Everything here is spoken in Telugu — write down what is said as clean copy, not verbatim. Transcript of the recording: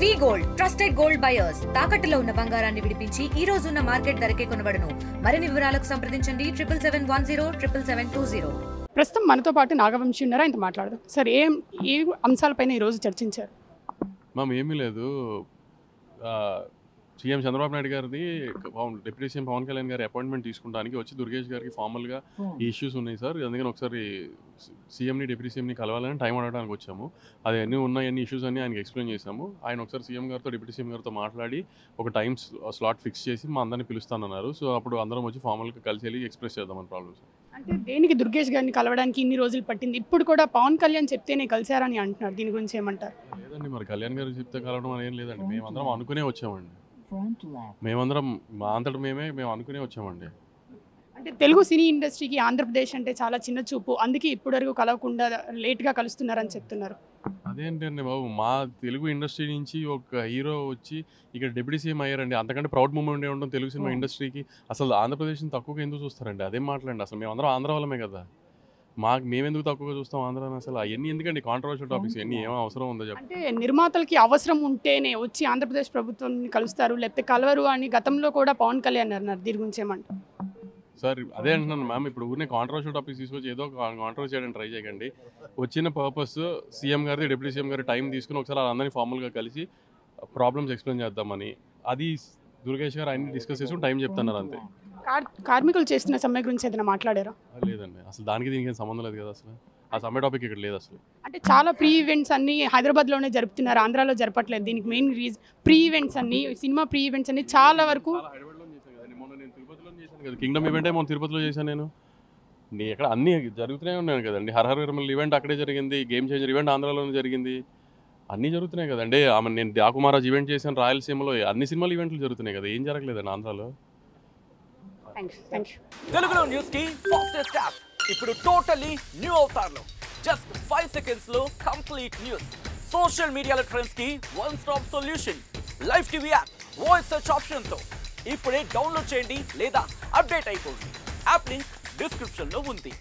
వి గోల్డ్ ట్రస్టెడ్ గోల్డ్ బయర్స్ తాకట్టులో ఉన్న బంగారాన్ని విడిపించి ఈ రోజు ఉన్న మార్కెట్ ధరకే కొనబడును. మరిన్ని వివరాలకు సంప్రదించండి 77107720. ప్రస్తుతం మనతో పాటు నాగవంశీ ఉన్నారా, ఇంత మాట్లాడదాం. సార్, ఏ అంశాలపైన ఈరోజు చర్చించారు? ఏమీ లేదు. సీఎం చంద్రబాబు నాయుడు గారిది డిప్యూటీ సీఎం పవన్ కళ్యాణ్ గారి అపాయింట్మెంట్ తీసుకుంటానికి వచ్చి దుర్గేష్ గారికి ఫార్మల్గా ఈ ఇష్యూస్ ఉన్నాయి సార్, అందుకని ఒకసారి సీఎంని డిప్యూటీ సీఎంని కలవాలని టైం అడగడానికి వచ్చాము. అది అన్నీ ఉన్నాయి ఇష్యూస్ అన్నీ ఆయనకి ఎక్స్ప్లెయిన్ చేశాము. ఆయన ఒకసారి సీఎం గారితో డిప్యూటీ సీఎం గారితో మాట్లాడి ఒక టైం స్లాట్ ఫిక్స్ చేసి మా అందరినీ పిలుస్తానన్నారు. సో అప్పుడు అందరం వచ్చి ఫార్మల్గా కలిసి వెళ్ళి ఎక్స్ప్రెస్ చేద్దామని ప్రాబ్లమ్స్. అంటే దేనికి దుర్గేష్ గారిని కలవడానికి ఇన్ని రోజులు పట్టింది? ఇప్పుడు కూడా పవన్ కళ్యాణ్ చెప్తేనే కలిశారని అంటున్నారు, దీని గురించి ఏమంటారు? లేదండి, మరి కళ్యాణ్ గారు చెప్తే కలవడం అనేది లేదండి. మేమందరం అనుకునే వచ్చామండి. మేమందరం మా అంతటా మేము అనుకునే వచ్చామండి. అంటే తెలుగు సినీ ఇండస్ట్రీకి ఆంధ్రప్రదేశ్ అంటే చాలా చిన్న చూపు, అందుకే ఇప్పటివరకు కలవకుండా లేట్గా కలుస్తున్నారని చెప్తున్నారు. అదేంటండి బాబు, మా తెలుగు ఇండస్ట్రీ నుంచి ఒక హీరో వచ్చి ఇక్కడ డిప్యూటీ సీఎం అయ్యారండి. అంతకంటే ప్రౌడ్ మూమెంట్ ఉండడం తెలుగు సినిమా ఇండస్ట్రీకి. అసలు ఆంధ్రప్రదేశ్ని తక్కువగా ఎందుకు చూస్తారండి? అదేం మాట్లాడండి. అసలు మేమందరం ఆంధ్ర వాళ్ళమే కదా, మేమెందుకు తక్కువగా చూస్తాం ఆంధ్రాని? అసలు అవన్నీ ఎందుకండి కాంట్రవర్షియల్ టాపిక్స్? ఇవన్నీ ఏమో అవసరం ఉందో చెప్పండి. అంటే నిర్మాతలకి అవసరం ఉంటేనే వచ్చి ఆంధ్రప్రదేశ్ ప్రభుత్వాన్ని కలుస్తారు, లేకపోతే కలవరు అని గతంలో కూడా పవన్ కళ్యాణ్ అన్నారు, దీని గురించి ఏమంటారు? సార్ అదే అంటున్నాను మ్యామ్, ఇప్పుడు ఊరినే కాంట్రవర్షియల్ టాపిక్స్ తీసుకొచ్చి ఏదో కాంట్రవర్సీ చేయడానికి ట్రై చేయకండి. వచ్చిన పర్పస్ సీఎం గారిది డిప్యూటీ సీఎం గారి టైం తీసుకుని ఒకసారి అందరినీ ఫార్మల్గా కలిసి ప్రాబ్లమ్స్ ఎక్స్ప్లెయిన్ చేద్దామని, అది దుర్గేష్ గారు అన్ని డిస్కస్ చేసుకుని టైం చెప్తున్నారు అంతే. కార్మికులు చేస్తున్న సమ్మె గురించి ఏదైనా మాట్లాడారా? లేదండి, అసలు దానికి దీనికి సంబంధం లేదు కదా, అసలు ఆ సమ్మె టాపిక్ ఇక్కడ లేదు అసలు. అంటే చాలా ప్రీ ఈవెంట్స్ అన్ని హైదరాబాద్లోనే జరుపుతున్నారు, ఆంధ్రాలో జరపట్లేదు. దీనికి మెయిన్ రీజన్ ప్రీ ఈవెంట్స్ అన్ని, సినిమా ప్రీ ఈవెంట్స్ అన్ని చాలా వరకు కింగ్డమ్ ఈవెంటే మొన్న తిరుపతిలో చేశాను నేను. ఎక్కడ అన్నీ జరుగుతూనే ఉన్నాను కదండి. హరహర విరమల ఈవెంట్ అక్కడే జరిగింది, గేమ్ చేంజర్ ఈవెంట్ ఆంధ్రాలోనే జరిగింది, అన్నీ జరుగుతున్నాయి కదండి. నేను డాకుమారాజ్ ఈవెంట్ చేశాను రాయలసీమలో, అన్ని సినిమాలు ఈవెంట్లు జరుగుతున్నాయి కదా, ఏం జరగలేదండి ఆంధ్రాలో. తెలుగులో న్యూస్ కి ఫాస్టెస్ట్ యాప్ ఇప్పుడు టోటలీ న్యూ అవతార్లో జస్ట్ 5 seconds లో కంప్లీట్ న్యూస్. సోషల్ మీడియాలో ట్రెండ్స్ కి one stop solution. Live TV app voice search option తో ఇప్పుడే డౌన్లోడ్ చేయండి లేదా అప్డేట్ అయిపోండి. యాప్ లింక్ డిస్క్రిప్షన్ లో ఉంది.